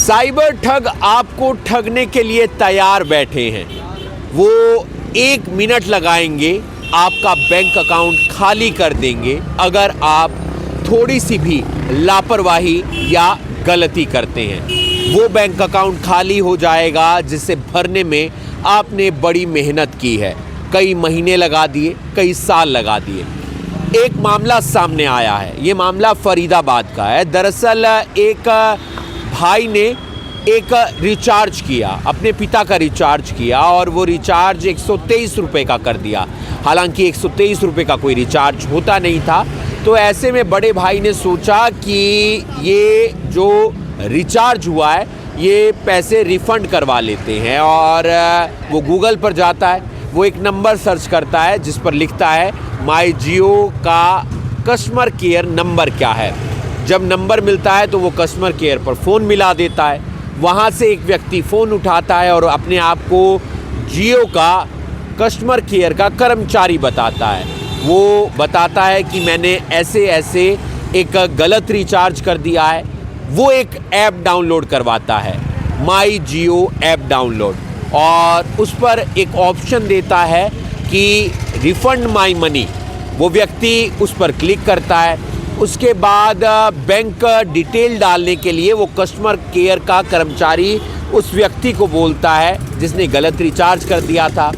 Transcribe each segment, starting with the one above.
Cyber ठग आपको ठगने के लिए तैयार बैठे हैं। वो 1 मिनट लगाएंगे, आपका बैंक अकाउंट खाली कर देंगे अगर आप थोड़ी सी भी लापरवाही या गलती करते हैं। वो बैंक अकाउंट खाली हो जाएगा जिसे भरने में आपने बड़ी मेहनत की है, कई महीने लगा दिए, कई साल लगा दिए। एक मामला सामने आया है, ये मामला फरीदाबाद का है। दरअसल एक भाई ने एक रिचार्ज किया, अपने पिता का रिचार्ज किया और वो रिचार्ज 123 रुपये का कर दिया। हालांकि 123 रुपये का कोई रिचार्ज होता नहीं था। तो ऐसे में बड़े भाई ने सोचा कि ये जो रिचार्ज हुआ है ये पैसे रिफ़ंड करवा लेते हैं, और वो गूगल पर जाता है, वो एक नंबर सर्च करता है जिस पर लिखता है माई जियो का कस्टमर केयर नंबर क्या है। जब नंबर मिलता है तो वो कस्टमर केयर पर फ़ोन मिला देता है। वहाँ से एक व्यक्ति फ़ोन उठाता है और अपने आप को जियो का कस्टमर केयर का कर्मचारी बताता है। वो बताता है कि मैंने ऐसे ऐसे एक गलत रिचार्ज कर दिया है। वो एक ऐप डाउनलोड करवाता है, माई जियो ऐप डाउनलोड, और उस पर एक ऑप्शन देता है कि रिफ़ंड माई मनी। वो व्यक्ति उस पर क्लिक करता है। उसके बाद बैंक डिटेल डालने के लिए वो कस्टमर केयर का कर्मचारी उस व्यक्ति को बोलता है जिसने गलत रिचार्ज कर दिया था।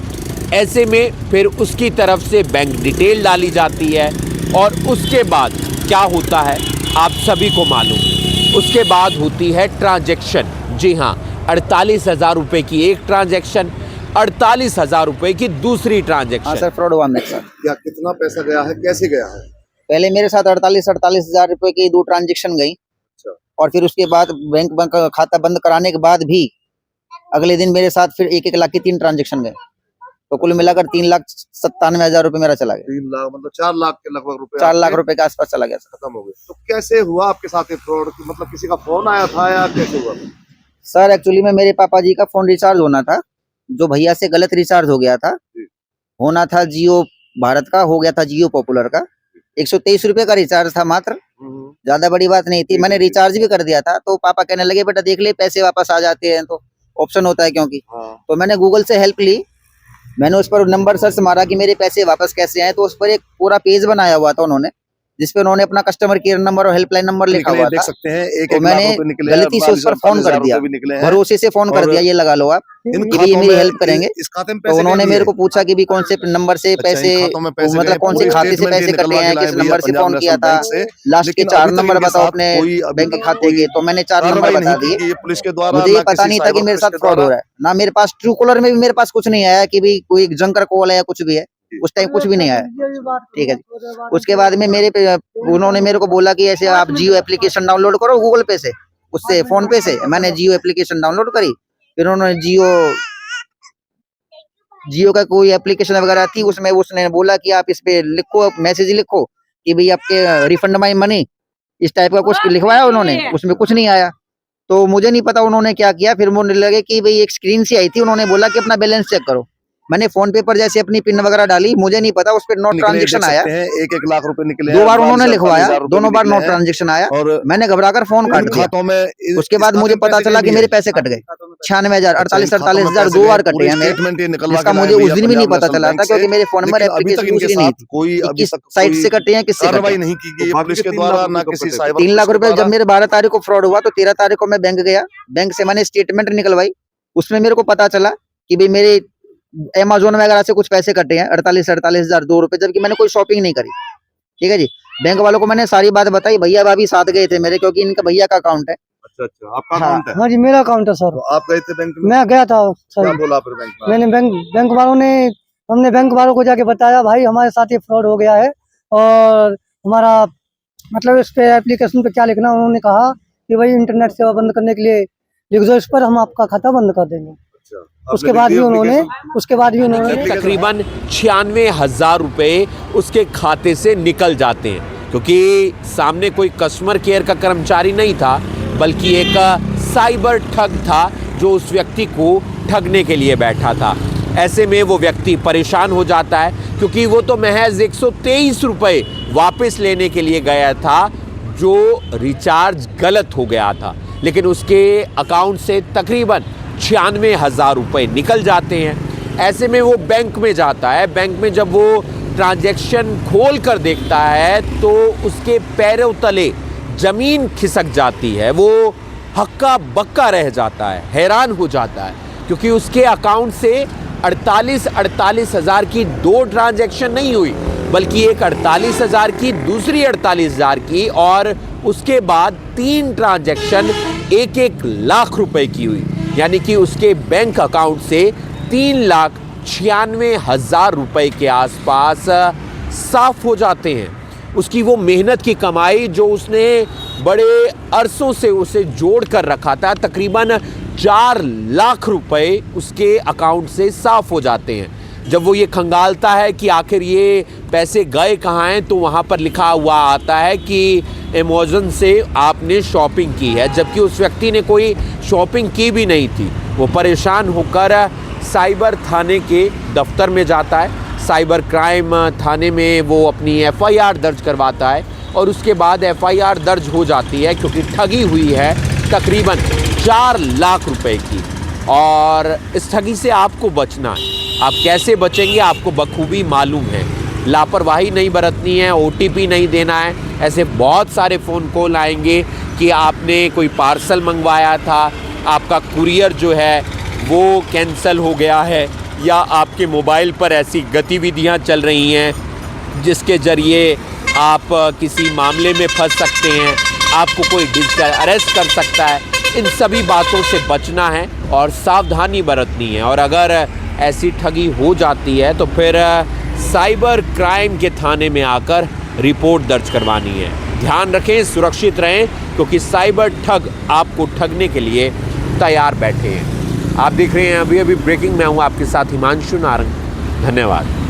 ऐसे में फिर उसकी तरफ से बैंक डिटेल डाली जाती है और उसके बाद क्या होता है आप सभी को मालूम। उसके बाद होती है ट्रांजैक्शन। जी हाँ, 48,000 रुपये की एक ट्रांजैक्शन, 48,000 रुपये की दूसरी ट्रांजैक्शन। हाँ सर, फ्रॉड हुआ मेरे साथ। क्या कितना पैसा गया है, कैसे गया है? पहले मेरे साथ 48,000 रुपए की 2 ट्रांजैक्शन गई। अच्छा। और फिर उसके बाद बैंक खाता बंद कराने के बाद भी अगले दिन मेरे साथ फिर 1-1 लाख की 3 ट्रांजैक्शन गए। तो कुल मिलाकर 3,97,000 रुपए मेरा चला गया। 3 लाख मतलब 4 लाख के लगभग रुपए 4 लाख रुपए के आसपास चला गया सर। खत्म हो गए। तो कैसे हुआ आपके साथ ये फ्रॉड? मतलब किसी का फोन आया था या कैसे हुआ? सर एक्चुअली में मेरे पापा जी का फोन रिचार्ज होना था, जो भैया से गलत रिचार्ज हो गया था। होना था जियो भारत का, हो गया था जियो पॉपुलर का। 123 रुपए का रिचार्ज था मात्र, ज्यादा बड़ी बात नहीं थी। मैंने रिचार्ज भी कर दिया था। तो पापा कहने लगे बेटा देख ले पैसे वापस आ जाते हैं, तो ऑप्शन होता है क्योंकि। तो मैंने गूगल से हेल्प ली। मैंने उस पर नंबर सर्च मारा कि मेरे पैसे वापस कैसे आए। तो उस पर एक पूरा पेज बनाया हुआ था उन्होंने, जिसपे उन्होंने अपना कस्टमर केयर नंबर और हेल्पलाइन नंबर लिखा हुआ था। सकते हैं। तो मैंने गलती से उस पर फोन कर दिया, भरोसे से फोन कर दिया, ये लगा लो आप कि ये मेरी हेल्प करेंगे। तो उन्होंने मेरे को पूछा कि भी कौन से नंबर से पैसे, मतलब कौन से खाते से पैसे कटे हैं, किस नंबर से फोन किया था, लास्ट के 4 नंबर बताओ अपने बैंक खाते के। तो मैंने 4 नंबर बता दिए। मुझे ये पता नहीं था कि मेरे साथ फ्रॉड हो रहा है। ना मेरे पास ट्रू कॉलर में भी मेरे पास कुछ नहीं आया कि भी कोई जंकर कॉल है या कुछ भी है। उस टाइम कुछ भी नहीं आया। ठीक है जी। उसके बाद में उन्होंने मेरे को बोला कि ऐसे आप जियो एप्लीकेशन डाउनलोड करो गूगल पे से, उससे फोन पे से। मैंने जियो एप्लीकेशन डाउनलोड करी। फिर उन्होंने जियो का कोई एप्लीकेशन वगैरह थी, उसमें उसने बोला कि आप इस पे लिखो, मैसेज लिखो कि भाई आपके रिफंड माई मनी, इस टाइप का कुछ लिखवाया उन्होंने। उसमें कुछ नहीं आया। तो मुझे नहीं पता उन्होंने क्या किया। फिर मुझे लगे कि भाई एक स्क्रीन सी आई थी, उन्होंने बोला कि अपना बैलेंस चेक करो। मैंने फोन पे पर जैसे अपनी पिन वगैरह डाली, मुझे नहीं पता उस पर नो ट्रांजैक्शन आया। 1-1 लाख रुपए निकले। 2 बार उन्होंने लिखवाया, दोनों बार नो ट्रांजैक्शन आया। और मैंने घबराकर फोन काट दिया। उसके बाद मुझे पता चला कि मेरे पैसे कट गए 96,000, 48,000 2 बार कटे हैं मेरे। इसका मुझे उस दिन भी नहीं पता चला था क्योंकि मेरे फोन में एप्लीकेशन दूसरी नहीं थी, किस साइट से कटे हैं, किससे कटे नहीं की पुलिस के द्वारा ना किसी साइबर। 3 लाख रुपए जब मेरे 12 तारीख को फ्रॉड हुआ, तो 13 तारीख को मैं बैंक गया। बैंक से मैंने स्टेटमेंट निकलवाई। उसमें मेरे को पता चला कि भाई मेरे अमेज़न वगैरह से कुछ पैसे कटे हैं 48,000 2 रुपए, जबकि मैंने कोई शॉपिंग नहीं करी। ठीक है जी। बैंक वालों को मैंने सारी बात बताई। भैया भाभी साथ गए थे मेरे, क्योंकि इनका भैया का अकाउंट है। अच्छा, आपका अकाउंट है? हाँ जी, मेरा अकाउंट है सर। तो आप गए थे बैंक में? मैं गया था सर। क्या बोला फिर बैंक में? मैंने हमने बैंक वालों को जाके बताया भाई हमारे साथ ये फ्रॉड हो गया है, और हमारा मतलब इस पे एप्लीकेशन पे क्या लिखना। उन्होंने कहा कि भाई इंटरनेट सेवा बंद करने के लिए लिख दो इस पर, हम आपका खाता बंद कर देंगे। उसके बाद भी उन्होंने तकरीबन 96,000 रुपये उसके खाते से निकल जाते हैं, क्योंकि सामने कोई कस्टमर केयर का कर्मचारी नहीं था, बल्कि एक साइबर ठग था जो उस व्यक्ति को ठगने के लिए बैठा था। ऐसे में वो व्यक्ति परेशान हो जाता है, क्योंकि वो तो महज 123 रुपये वापस लेने के लिए गया था, जो रिचार्ज गलत हो गया था। लेकिन उसके अकाउंट से तकरीबन 96,000 रुपये निकल जाते हैं। ऐसे में वो बैंक में जाता है। बैंक में जब वो ट्रांजैक्शन खोल कर देखता है तो उसके पैरों तले ज़मीन खिसक जाती है। वो हक्का बक्का रह जाता है, हैरान हो जाता है, क्योंकि उसके अकाउंट से 48,000 की 2 ट्रांजैक्शन नहीं हुई, बल्कि एक 48,000 की, दूसरी 48,000 की, और उसके बाद 3 ट्रांजैक्शन 1-1 लाख रुपए की हुई। यानी कि उसके बैंक अकाउंट से 3,96,000 रुपए के आसपास साफ हो जाते हैं। उसकी वो मेहनत की कमाई जो उसने बड़े अरसों से उसे जोड़ कर रखा था, तकरीबन 4 लाख रुपए उसके अकाउंट से साफ हो जाते हैं। जब वो ये खंगालता है कि आखिर ये पैसे गए कहाँ हैं, तो वहाँ पर लिखा हुआ आता है कि अमेज़न से आपने शॉपिंग की है, जबकि उस व्यक्ति ने कोई शॉपिंग की भी नहीं थी। वो परेशान होकर साइबर थाने के दफ्तर में जाता है। साइबर क्राइम थाने में वो अपनी FIR दर्ज करवाता है और उसके बाद FIR दर्ज हो जाती है, क्योंकि ठगी हुई है तकरीबन 4 लाख रुपए की। और इस ठगी से आपको बचना है। आप कैसे बचेंगे आपको बखूबी मालूम है। लापरवाही नहीं बरतनी है, OTP नहीं देना है। ऐसे बहुत सारे फ़ोन कॉल आएंगे कि आपने कोई पार्सल मंगवाया था, आपका कुरियर जो है वो कैंसिल हो गया है, या आपके मोबाइल पर ऐसी गतिविधियां चल रही हैं जिसके ज़रिए आप किसी मामले में फंस सकते हैं, आपको कोई डिजिटल अरेस्ट कर सकता है। इन सभी बातों से बचना है और सावधानी बरतनी है। और अगर ऐसी ठगी हो जाती है तो फिर साइबर क्राइम के थाने में आकर रिपोर्ट दर्ज करवानी है। ध्यान रखें, सुरक्षित रहें, क्योंकि साइबर ठग आपको ठगने के लिए तैयार बैठे हैं। आप देख रहे हैं अभी ब्रेकिंग में हूँ आपके साथ हिमांशु नारंग। धन्यवाद।